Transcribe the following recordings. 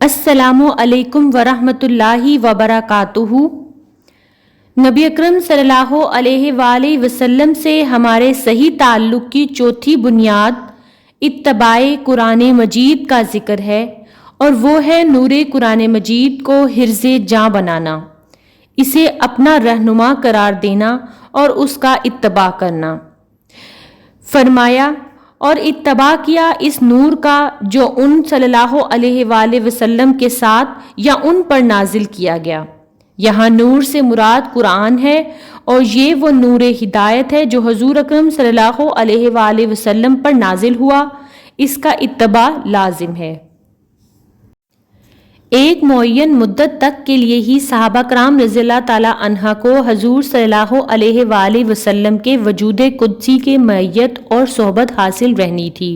السلام علیکم ورحمۃ اللہ وبرکاتہ۔ نبی اکرم صلی اللہ علیہ وآلہ وسلم سے ہمارے صحیح تعلق کی چوتھی بنیاد اتباع قرآن مجید کا ذکر ہے، اور وہ ہے نور قرآن مجید کو حرز جاں بنانا، اسے اپنا رہنما قرار دینا اور اس کا اتباع کرنا۔ فرمایا، اور اتباع کیا اس نور کا جو ان صلی اللہ علیہ وآلہ وسلم کے ساتھ یا ان پر نازل کیا گیا۔ یہاں نور سے مراد قرآن ہے، اور یہ وہ نور ہدایت ہے جو حضور اکرم صلی اللہ علیہ وآلہ وسلم پر نازل ہوا، اس کا اتباع لازم ہے۔ ایک معین مدت تک کے لیے ہی صحابہ کرام رضی اللہ تعالیٰ عنہ کو حضور صلی اللہ علیہ وآلہ وسلم کے وجود قدسی کے معیت اور صحبت حاصل رہنی تھی۔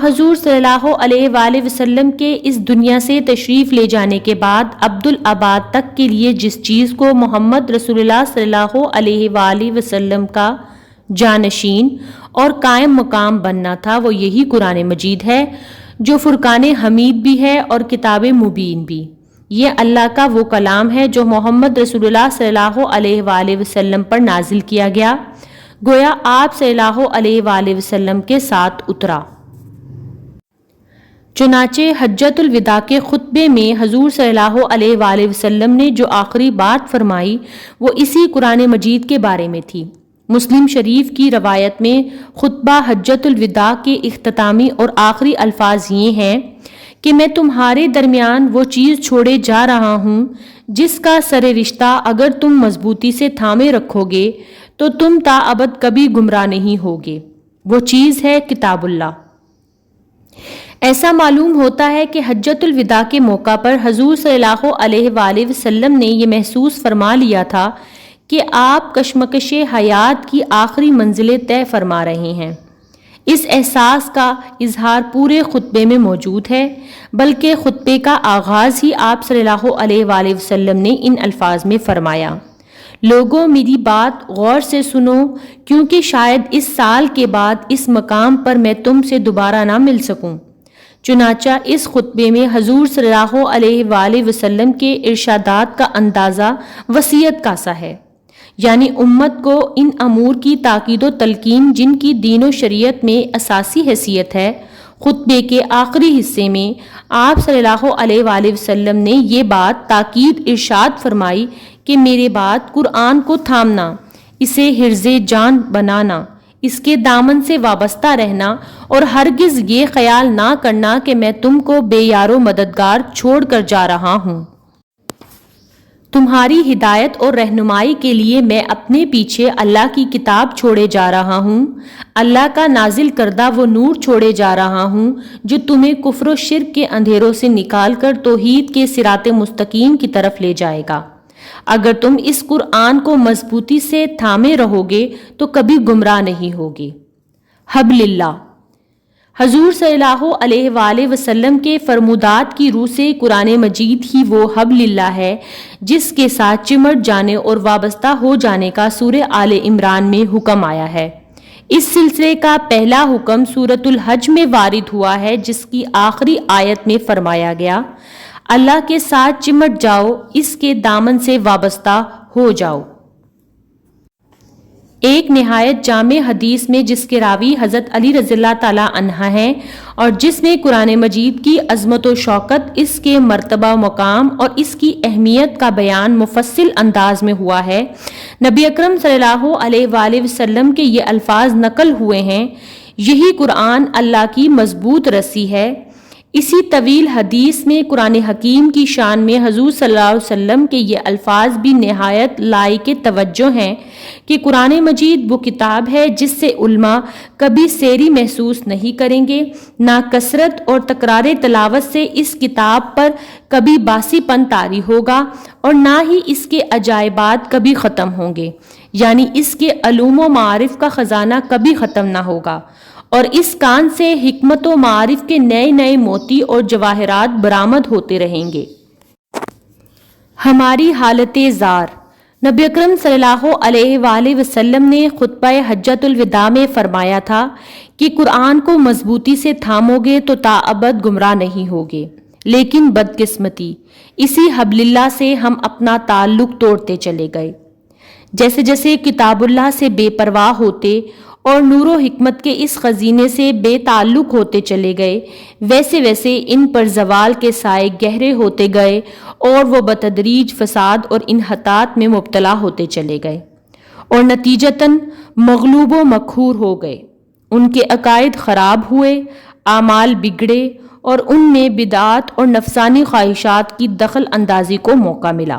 حضور صلی اللہ علیہ وآلہ وسلم کے اس دنیا سے تشریف لے جانے کے بعد عبدالآباد تک کے لیے جس چیز کو محمد رسول اللہ صلی اللہ علیہ وآلہ وسلم کا جانشین اور قائم مقام بننا تھا، وہ یہی قرآن مجید ہے، جو فرقان حمید بھی ہے اور کتاب مبین بھی۔ یہ اللہ کا وہ کلام ہے جو محمد رسول اللہ صلی اللہ علیہ وآلہ وسلم پر نازل کیا گیا، گویا آپ صلی اللہ علیہ وآلہ وسلم کے ساتھ اترا۔ چنانچہ حجۃ الوداع کے خطبے میں حضور صلی اللہ علیہ وآلہ وسلم نے جو آخری بات فرمائی وہ اسی قرآن مجید کے بارے میں تھی۔ مسلم شریف کی روایت میں خطبہ حجۃ الوداع کے اختتامی اور آخری الفاظ یہ ہیں کہ میں تمہارے درمیان وہ چیز چھوڑے جا رہا ہوں جس کا سر رشتہ اگر تم مضبوطی سے تھامے رکھو گے تو تم تا ابد کبھی گمراہ نہیں ہوگے۔ وہ چیز ہے کتاب اللہ۔ ایسا معلوم ہوتا ہے کہ حجۃ الوداع کے موقع پر حضور صلی اللہ علیہ وآلہ وسلم نے یہ محسوس فرما لیا تھا کہ آپ کشمکش حیات کی آخری منزلیں طے فرما رہے ہیں۔ اس احساس کا اظہار پورے خطبے میں موجود ہے، بلکہ خطبے کا آغاز ہی آپ صلی اللہ علیہ وآلہ وسلم نے ان الفاظ میں فرمایا، لوگوں میری بات غور سے سنو، کیونکہ شاید اس سال کے بعد اس مقام پر میں تم سے دوبارہ نہ مل سکوں۔ چنانچہ اس خطبے میں حضور صلی اللہ علیہ وآلہ وسلم کے ارشادات کا اندازہ وسیعت کا سا ہے، یعنی امت کو ان امور کی تاکید و تلقین جن کی دین و شریعت میں اساسی حیثیت ہے۔ خطبے کے آخری حصے میں آپ صلی اللہ علیہ وآلہ وسلم نے یہ بات تاکید ارشاد فرمائی کہ میرے بعد قرآن کو تھامنا، اسے حرز جان بنانا، اس کے دامن سے وابستہ رہنا، اور ہرگز یہ خیال نہ کرنا کہ میں تم کو بے یار و مددگار چھوڑ کر جا رہا ہوں۔ تمہاری ہدایت اور رہنمائی کے لیے میں اپنے پیچھے اللہ کی کتاب چھوڑے جا رہا ہوں، اللہ کا نازل کردہ وہ نور چھوڑے جا رہا ہوں جو تمہیں کفر و شرک کے اندھیروں سے نکال کر توحید کے صراط مستقیم کی طرف لے جائے گا۔ اگر تم اس قرآن کو مضبوطی سے تھامے رہو گے تو کبھی گمراہ نہیں ہوگے۔ حبل اللہ، حضور صلی اللہ علیہ وآلہ وسلم کے فرمودات کی روح سے قرآن مجید ہی وہ حبل اللہ ہے جس کے ساتھ چمٹ جانے اور وابستہ ہو جانے کا سورہ آل عمران میں حکم آیا ہے۔ اس سلسلے کا پہلا حکم سورۃ الحج میں وارد ہوا ہے، جس کی آخری آیت میں فرمایا گیا، اللہ کے ساتھ چمٹ جاؤ، اس کے دامن سے وابستہ ہو جاؤ۔ ایک نہایت جامع حدیث میں جس کے راوی حضرت علی رضی اللہ تعالیٰ عنہ ہیں، اور جس میں قرآن مجید کی عظمت و شوکت، اس کے مرتبہ و مقام اور اس کی اہمیت کا بیان مفصل انداز میں ہوا ہے، نبی اکرم صلی اللہ علیہ وآلہ وسلم کے یہ الفاظ نقل ہوئے ہیں، یہی قرآن اللہ کی مضبوط رسی ہے۔ اسی طویل حدیث میں قرآن حکیم کی شان میں حضور صلی اللہ علیہ وسلم کے یہ الفاظ بھی نہایت لائق توجہ ہیں کہ قرآن مجید وہ کتاب ہے جس سے علماء کبھی سیری محسوس نہیں کریں گے، نہ کثرت اور تکرار تلاوت سے اس کتاب پر کبھی باسی پن طاری ہوگا، اور نہ ہی اس کے عجائبات کبھی ختم ہوں گے، یعنی اس کے علوم و معارف کا خزانہ کبھی ختم نہ ہوگا، اور اس کان سے حکمت و معارف کے نئے نئے موتی اور جواہرات برآمد ہوتے رہیں گے۔ ہماری حالت زار، نبی اکرم صلی اللہ علیہ وآلہ وسلم نے خطبہ حجۃ الوداع میں فرمایا تھا کہ قرآن کو مضبوطی سے تھامو گے تو تا ابد گمراہ نہیں ہوگے۔ لیکن بدقسمتی اسی حبل اللہ سے ہم اپنا تعلق توڑتے چلے گئے۔ جیسے جیسے کتاب اللہ سے بے پرواہ ہوتے اور نور و حکمت کے اس خزینے سے بے تعلق ہوتے چلے گئے، ویسے ویسے ان پر زوال کے سائے گہرے ہوتے گئے اور وہ بتدریج فساد اور انحطاط میں مبتلا ہوتے چلے گئے اور نتیجتاً مغلوب و مقہور ہو گئے۔ ان کے عقائد خراب ہوئے، اعمال بگڑے اور ان میں بدعات اور نفسانی خواہشات کی دخل اندازی کو موقع ملا۔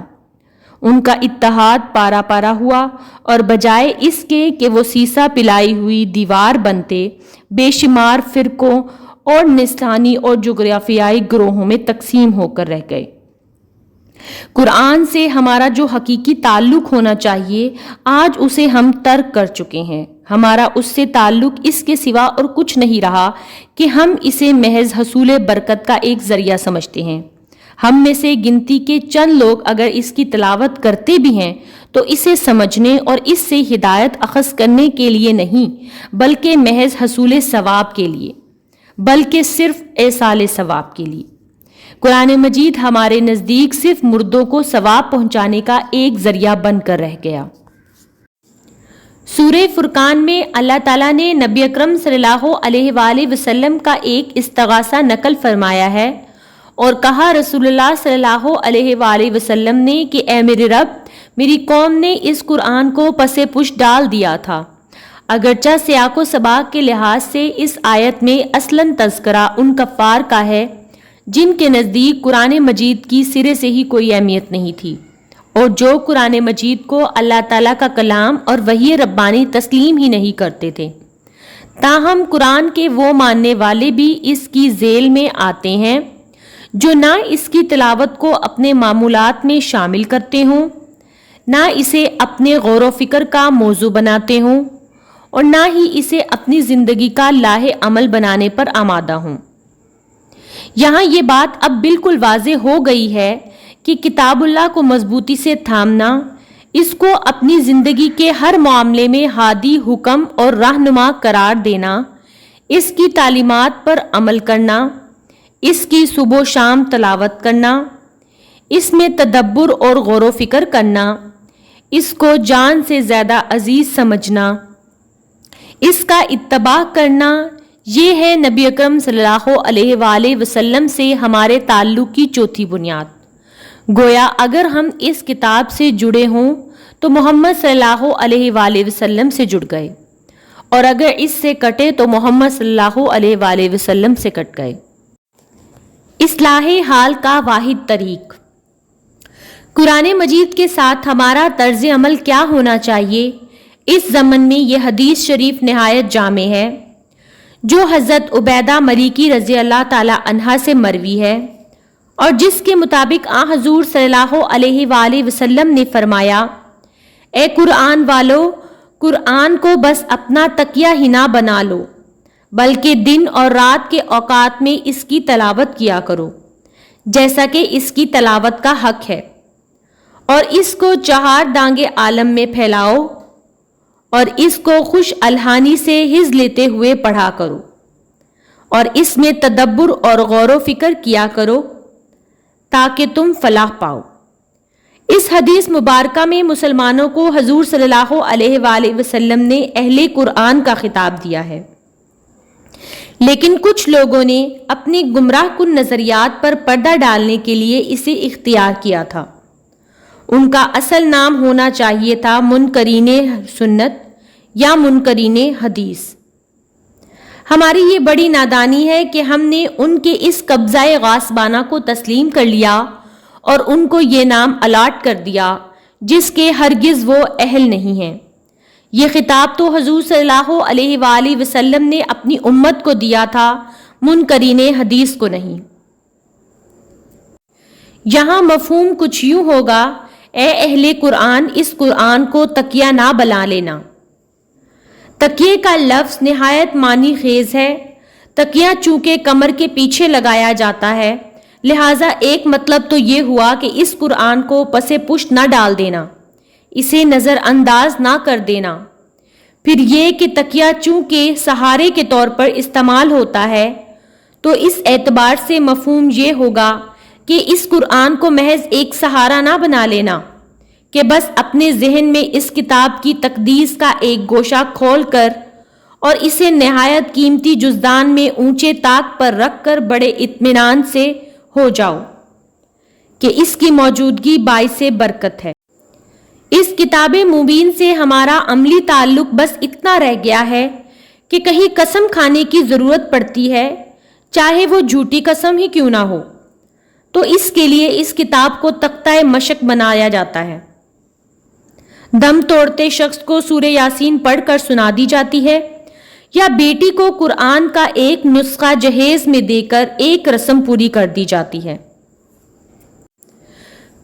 ان کا اتحاد پارا پارا ہوا اور بجائے اس کے کہ وہ سیسا پلائی ہوئی دیوار بنتے، بے شمار فرقوں اور نسلانی اور جغرافیائی گروہوں میں تقسیم ہو کر رہ گئے۔ قرآن سے ہمارا جو حقیقی تعلق ہونا چاہیے، آج اسے ہم ترک کر چکے ہیں۔ ہمارا اس سے تعلق اس کے سوا اور کچھ نہیں رہا کہ ہم اسے محض حصول برکت کا ایک ذریعہ سمجھتے ہیں۔ ہم میں سے گنتی کے چند لوگ اگر اس کی تلاوت کرتے بھی ہیں تو اسے سمجھنے اور اس سے ہدایت اخذ کرنے کے لیے نہیں، بلکہ محض حصول ثواب کے لیے، بلکہ صرف ایصال ثواب کے لیے۔ قرآن مجید ہمارے نزدیک صرف مردوں کو ثواب پہنچانے کا ایک ذریعہ بن کر رہ گیا۔ سورہ فرقان میں اللہ تعالیٰ نے نبی اکرم صلی اللہ علیہ وآلہ وسلم کا ایک استغاثہ نقل فرمایا ہے اور کہا رسول اللہ صلی اللہ علیہ وآلہ وسلم نے کہ اے میرے رب، میری قوم نے اس قرآن کو پس پش ڈال دیا تھا۔ اگرچہ سیاق و سباق کے لحاظ سے اس آیت میں اصلاً تذکرہ ان کفار کا ہے جن کے نزدیک قرآن مجید کی سرے سے ہی کوئی اہمیت نہیں تھی اور جو قرآن مجید کو اللہ تعالیٰ کا کلام اور وحی ربانی تسلیم ہی نہیں کرتے تھے۔ تاہم قرآن کے وہ ماننے والے بھی اس کی ذیل میں آتے ہیں جو نہ اس کی تلاوت کو اپنے معمولات میں شامل کرتے ہوں، نہ اسے اپنے غور و فکر کا موضوع بناتے ہوں اور نہ ہی اسے اپنی زندگی کا لاہ عمل بنانے پر آمادہ ہوں۔ یہاں یہ بات اب بالکل واضح ہو گئی ہے کہ کتاب اللہ کو مضبوطی سے تھامنا، اس کو اپنی زندگی کے ہر معاملے میں ہادی حکم اور رہنما قرار دینا، اس کی تعلیمات پر عمل کرنا، اس کی صبح و شام تلاوت کرنا، اس میں تدبر اور غور و فکر کرنا، اس کو جان سے زیادہ عزیز سمجھنا، اس کا اتباع کرنا، یہ ہے نبی اکرم صلی اللہ علیہ وآلہ وسلم سے ہمارے تعلق کی چوتھی بنیاد۔ گویا اگر ہم اس کتاب سے جڑے ہوں تو محمد صلی اللہ علیہ وآلہ وسلم سے جڑ گئے، اور اگر اس سے کٹے تو محمد صلی اللہ علیہ وآلہ وسلم سے کٹ گئے۔ اصلاح حال کا واحد طریق۔ قرآن مجید کے ساتھ ہمارا طرز عمل کیا ہونا چاہیے، اس ضمن میں یہ حدیث شریف نہایت جامع ہے جو حضرت عبیدہ ملیکی رضی اللہ تعالی عنہا سے مروی ہے اور جس کے مطابق حضور صلی اللہ علیہ وآلہ وسلم نے فرمایا، اے قرآن والو، قرآن کو بس اپنا تکیہ ہی نہ بنا لو، بلکہ دن اور رات کے اوقات میں اس کی تلاوت کیا کرو جیسا کہ اس کی تلاوت کا حق ہے، اور اس کو چہار دانگے عالم میں پھیلاؤ اور اس کو خوش الحانی سے حز لیتے ہوئے پڑھا کرو اور اس میں تدبر اور غور و فکر کیا کرو تاکہ تم فلاح پاؤ۔ اس حدیث مبارکہ میں مسلمانوں کو حضور صلی اللہ علیہ وآلہ وسلم نے اہل قرآن کا خطاب دیا ہے، لیکن کچھ لوگوں نے اپنی گمراہ کن نظریات پر پردہ ڈالنے کے لیے اسے اختیار کیا تھا۔ ان کا اصل نام ہونا چاہیے تھا منکرین سنت یا منکرین حدیث۔ ہماری یہ بڑی نادانی ہے کہ ہم نے ان کے اس قبضہ غاصبانہ کو تسلیم کر لیا اور ان کو یہ نام الاٹ کر دیا جس کے ہرگز وہ اہل نہیں ہیں۔ یہ خطاب تو حضور صلی اللہ علیہ وآلہ وسلم نے اپنی امت کو دیا تھا، منکرین حدیث کو نہیں۔ یہاں مفہوم کچھ یوں ہوگا، اے اہل قرآن، اس قرآن کو تکیہ نہ بنا لینا۔ تکیے کا لفظ نہایت معنی خیز ہے۔ تکیہ چونکہ کمر کے پیچھے لگایا جاتا ہے، لہٰذا ایک مطلب تو یہ ہوا کہ اس قرآن کو پس پشت نہ ڈال دینا، اسے نظر انداز نہ کر دینا۔ پھر یہ کہ تکیہ چونکہ سہارے کے طور پر استعمال ہوتا ہے تو اس اعتبار سے مفہوم یہ ہوگا کہ اس قرآن کو محض ایک سہارا نہ بنا لینا کہ بس اپنے ذہن میں اس کتاب کی تقدیس کا ایک گوشہ کھول کر اور اسے نہایت قیمتی جزدان میں اونچے طاق پر رکھ کر بڑے اطمینان سے ہو جاؤ کہ اس کی موجودگی باعث برکت ہے۔ اس کتاب مبین سے ہمارا عملی تعلق بس اتنا رہ گیا ہے کہ کہیں قسم کھانے کی ضرورت پڑتی ہے، چاہے وہ جھوٹی قسم ہی کیوں نہ ہو، تو اس کے لیے اس کتاب کو تختہ مشق بنایا جاتا ہے۔ دم توڑتے شخص کو سورہ یاسین پڑھ کر سنا دی جاتی ہے، یا بیٹی کو قرآن کا ایک نسخہ جہیز میں دے کر ایک رسم پوری کر دی جاتی ہے۔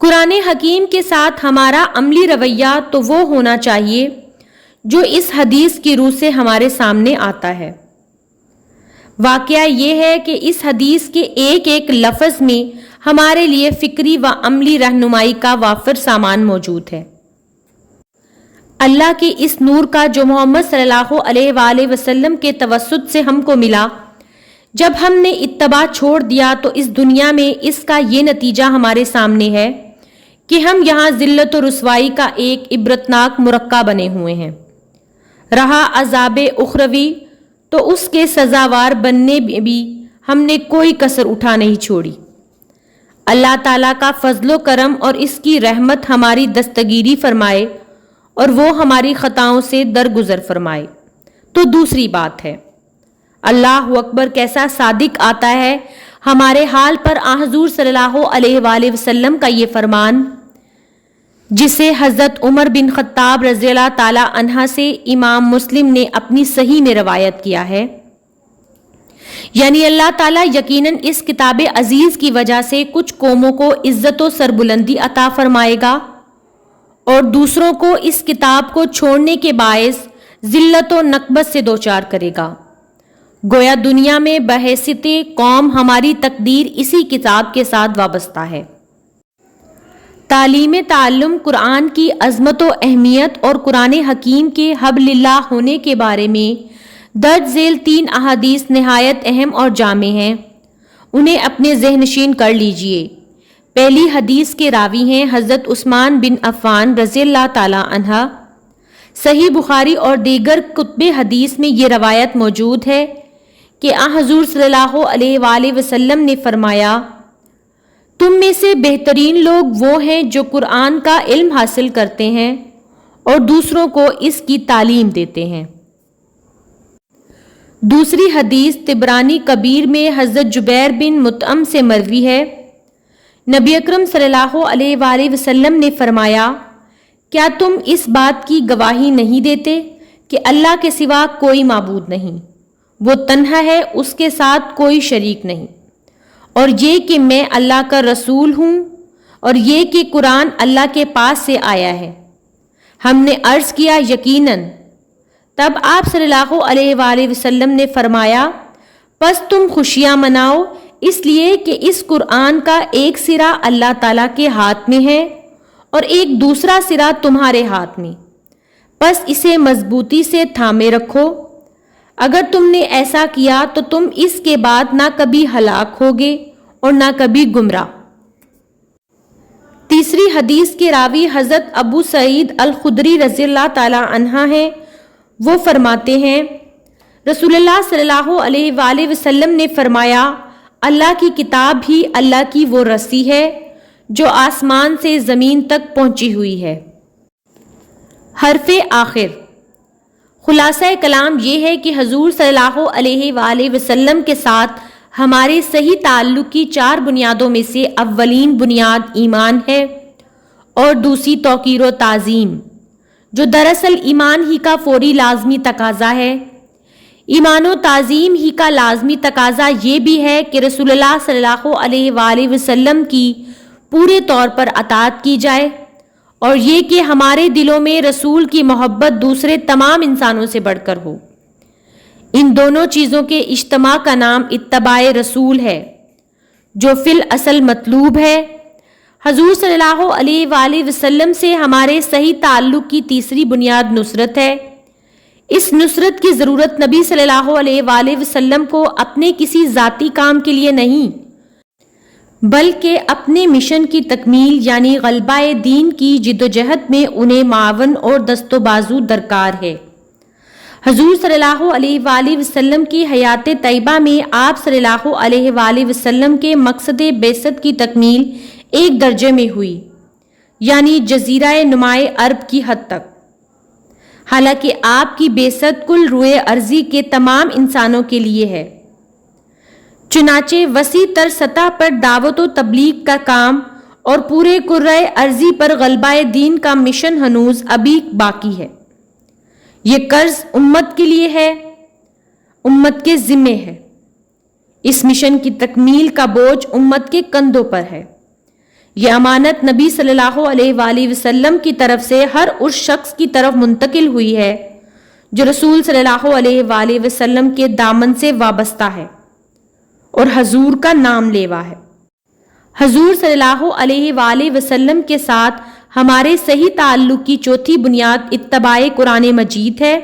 قرآن حکیم کے ساتھ ہمارا عملی رویہ تو وہ ہونا چاہیے جو اس حدیث کی روح سے ہمارے سامنے آتا ہے۔ واقعہ یہ ہے کہ اس حدیث کے ایک ایک لفظ میں ہمارے لیے فکری و عملی رہنمائی کا وافر سامان موجود ہے۔ اللہ کے اس نور کا جو محمد صلی اللہ علیہ وآلہ وسلم کے توسط سے ہم کو ملا، جب ہم نے اتباع چھوڑ دیا تو اس دنیا میں اس کا یہ نتیجہ ہمارے سامنے ہے کہ ہم یہاں ذلت و رسوائی کا ایک عبرتناک مرقع بنے ہوئے ہیں۔ رہا عذاب اخروی تو اس کے سزاوار بننے میں بھی ہم نے کوئی کسر اٹھا نہیں چھوڑی۔ اللہ تعالیٰ کا فضل و کرم اور اس کی رحمت ہماری دستگیری فرمائے اور وہ ہماری خطاؤں سے درگزر فرمائے تو دوسری بات ہے۔ اللہ اکبر کیسا صادق آتا ہے ہمارے حال پر حضور صلی اللہ علیہ وآلہ وسلم کا یہ فرمان، جسے حضرت عمر بن خطاب رضی اللہ تعالی عنہ سے امام مسلم نے اپنی صحیح میں روایت کیا ہے، یعنی اللہ تعالیٰ یقیناً اس کتاب عزیز کی وجہ سے کچھ قوموں کو عزت و سربلندی عطا فرمائے گا اور دوسروں کو اس کتاب کو چھوڑنے کے باعث ذلت و نکبت سے دوچار کرے گا۔ گویا دنیا میں بحیثیت قوم ہماری تقدیر اسی کتاب کے ساتھ وابستہ ہے۔ تعلیم تعلم قرآن کی عظمت و اہمیت اور قرآن حکیم کے حبل اللہ ہونے کے بارے میں درج ذیل 3 احادیث نہایت اہم اور جامع ہیں، انہیں اپنے ذہن نشین کر لیجئے۔ پہلی حدیث کے راوی ہیں حضرت عثمان بن عفان رضی اللہ تعالی عنہ۔ صحیح بخاری اور دیگر کتب حدیث میں یہ روایت موجود ہے کہ حضور صلی اللہ علیہ وآلہ وسلم نے فرمایا، تم میں سے بہترین لوگ وہ ہیں جو قرآن کا علم حاصل کرتے ہیں اور دوسروں کو اس کی تعلیم دیتے ہیں۔ دوسری حدیث طبرانی کبیر میں حضرت جبیر بن مطعم سے مروی ہے، نبی اکرم صلی اللہ علیہ وآلہ وسلم نے فرمایا، کیا تم اس بات کی گواہی نہیں دیتے کہ اللہ کے سوا کوئی معبود نہیں، وہ تنہا ہے، اس کے ساتھ کوئی شریک نہیں، اور یہ کہ میں اللہ کا رسول ہوں، اور یہ کہ قرآن اللہ کے پاس سے آیا ہے؟ ہم نے عرض کیا یقیناً۔ تب آپ صلی اللہ علیہ وآلہ وسلم نے فرمایا، پس تم خوشیاں مناؤ، اس لیے کہ اس قرآن کا ایک سرا اللہ تعالیٰ کے ہاتھ میں ہے اور ایک دوسرا سرا تمہارے ہاتھ میں، پس اسے مضبوطی سے تھامے رکھو۔ اگر تم نے ایسا کیا تو تم اس کے بعد نہ کبھی ہلاک ہوگے اور نہ کبھی گمراہ۔ تیسری حدیث کے راوی حضرت ابو سعید الخدری رضی اللہ تعالی عنہ ہیں، وہ فرماتے ہیں، رسول اللہ صلی اللہ علیہ وآلہ وسلم نے فرمایا، اللہ کی کتاب ہی اللہ کی وہ رسی ہے جو آسمان سے زمین تک پہنچی ہوئی ہے۔ حرف آخر۔ خلاصہ کلام یہ ہے کہ حضور صلی اللہ علیہ وآلہ وسلم کے ساتھ ہمارے صحیح تعلق کی 4 بنیادوں میں سے اولین بنیاد ایمان ہے اور دوسری توقیر و تعظیم، جو دراصل ایمان ہی کا فوری لازمی تقاضا ہے۔ ایمان و تعظیم ہی کا لازمی تقاضا یہ بھی ہے کہ رسول اللہ صلی اللہ علیہ وآلہ وسلم کی پورے طور پر اطاعت کی جائے، اور یہ کہ ہمارے دلوں میں رسول کی محبت دوسرے تمام انسانوں سے بڑھ کر ہو۔ ان دونوں چیزوں کے اجتماع کا نام اتباع رسول ہے، جو فی الاصل مطلوب ہے۔ حضور صلی اللہ علیہ وآلہ وسلم سے ہمارے صحیح تعلق کی تیسری بنیاد نصرت ہے۔ اس نصرت کی ضرورت نبی صلی اللہ علیہ وآلہ وسلم کو اپنے کسی ذاتی کام کے لیے نہیں بلکہ اپنے مشن کی تکمیل یعنی غلبہ دین کی جدوجہد میں انہیں معاون اور دست و بازو درکار ہے۔ حضور صلی اللہ علیہ وآلہ وسلم کی حیات طیبہ میں آپ صلی اللہ علیہ وآلہ وسلم کے مقصد بعثت کی تکمیل ایک درجے میں ہوئی، یعنی جزیرہ نمائے عرب کی حد تک، حالانکہ آپ کی بعثت کل روئے ارضی کے تمام انسانوں کے لیے ہے۔ چنانچہ وسیع تر سطح پر دعوت و تبلیغ کا کام اور پورے کرۂ ارضی پر غلبہ دین کا مشن ہنوز ابھی باقی ہے۔ یہ قرض امت کے لیے ہے، امت کے ذمے ہے۔ اس مشن کی تکمیل کا بوجھ امت کے کندھوں پر ہے۔ یہ امانت نبی صلی اللہ علیہ وآلہ وسلم کی طرف سے ہر اس شخص کی طرف منتقل ہوئی ہے جو رسول صلی اللہ علیہ وآلہ وسلم کے دامن سے وابستہ ہے اور حضور کا نام لیوا ہے۔ حضور صلی اللہ علیہ وآلہ وسلم کے ساتھ ہمارے صحیح تعلق کی چوتھی بنیاد اتباع قرآن مجید ہے۔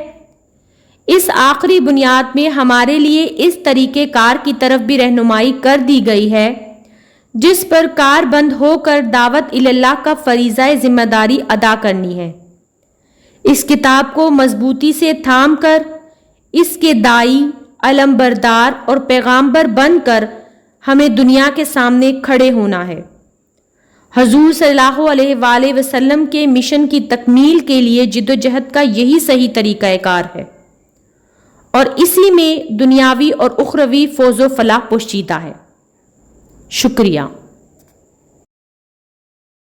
اس آخری بنیاد میں ہمارے لیے اس طریقہ کار کی طرف بھی رہنمائی کر دی گئی ہے جس پر کار بند ہو کر دعوت اللہ کا فریضہ ذمہ داری ادا کرنی ہے۔ اس کتاب کو مضبوطی سے تھام کر اس کے داعی، علم بردار اور پیغامبر بن کر ہمیں دنیا کے سامنے کھڑے ہونا ہے۔ حضور صلی اللہ علیہ وآلہ وسلم کے مشن کی تکمیل کے لیے جدوجہد کا یہی صحیح طریقہ کار ہے اور اسی میں دنیاوی اور اخروی فوز و فلاح پوشیدہ ہے۔ شکریہ۔